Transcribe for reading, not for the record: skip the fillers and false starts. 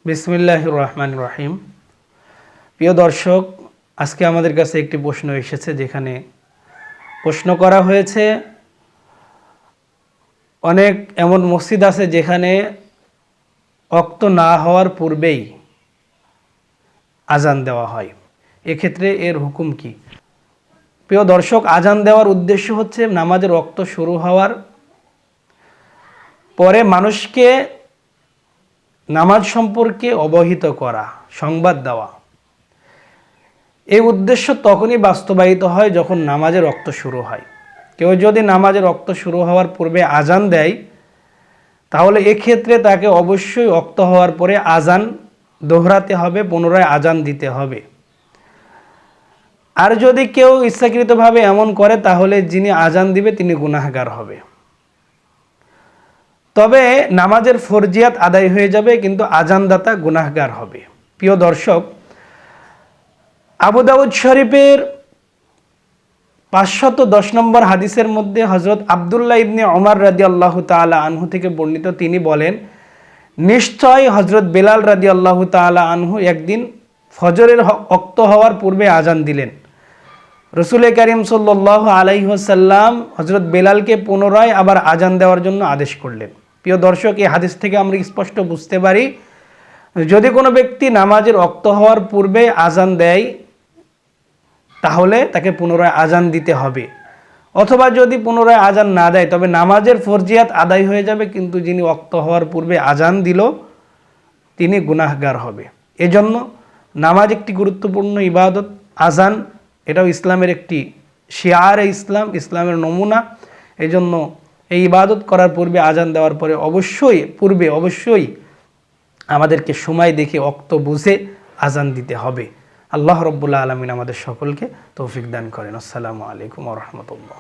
বিসমিল্লাহির রহমানির রহিম। প্রিয় দর্শক, আজকে আমাদের কাছে একটি প্রশ্ন এসেছে, যেখানে প্রশ্ন করা হয়েছে অনেক এমন মসজিদ আছে যেখানে ওয়াক্ত না হওয়ার পূর্বেই আজান দেওয়া হয়, এক্ষেত্রে এর হুকুম কি? প্রিয় দর্শক, আজান দেওয়ার উদ্দেশ্য হচ্ছে নামাজের ওয়াক্ত শুরু হওয়ার পরে মানুষকে নামাজ সম্পর্কে অবহিত করা, সংবাদ দেওয়া। এই উদ্দেশ্য তখনই বাস্তবায়িত হয় যখন নামাজের ওয়াক্ত শুরু হয়। কেউ যদি নামাজের ওয়াক্ত শুরু হওয়ার পূর্বে আজান দেয়, তাহলে এক্ষেত্রে তাকে অবশ্যই ওয়াক্ত হওয়ার পরে আজান দোহরাতে হবে, পুনরায় আজান দিতে হবে। আর যদি কেউ ইচ্ছাকৃতভাবে এমন করে, তাহলে যিনি আজান দিবে তিনি গুনাহগার হবে। তবে নামাজের ফরজিয়াত আদায় হয়ে যাবে, কিন্তু আজানদাতা গুনাহগার হবে। প্রিয় দর্শক, আবু দাউদ শরীফের 510 নম্বর হাদিসের মধ্যে হযরত আব্দুল্লাহ ইবনে ওমর রাদিয়াল্লাহু তাআলা আনহু থেকে বর্ণিত, তিনি বলেন, নিশ্চয় হযরত বেলাল রাদিয়াল্লাহু তাআলা আনহু একদিন ফজরের ওয়াক্ত হওয়ার পূর্বে আজান দিলেন। রাসূল কারীম সাল্লাল্লাহু আলাইহি ওয়াসাল্লাম হযরত বেলালকে পুনরায় আবার আজান দেওয়ার জন্য আদেশ করলেন। প্রিয় দর্শক, এই হাদিস থেকে আমরা স্পষ্ট বুঝতে পারি, যদি কোনো ব্যক্তি নামাজের ওয়াক্ত হওয়ার পূর্বে আজান দেয়, তাহলে তাকে পুনরায় আজান দিতে হবে। অথবা যদি পুনরায় আজান না দেয়, তবে নামাজের ফরজিয়াত আদায় হয়ে যাবে, কিন্তু যিনি ওয়াক্ত হওয়ার পূর্বে আজান দিল তিনি গুনাহগার হবে। এজন্য নামাজ একটি গুরুত্বপূর্ণ ইবাদত। আজান এটাও ইসলামের একটি শিয়ারে ইসলাম, ইসলামের নমুনা। এজন্য এই ইবাদত করার পূর্বে, আজান দেওয়ার পরে অবশ্যই আমাদেরকে সময় দেখে ওয়াক্ত বুঝে আজান দিতে হবে। আল্লাহ রাব্বুল আলামিন আমাদের সকলকে তৌফিক দান করেন। আসসালামু আলাইকুম ওয়া রাহমাতুল্লাহ।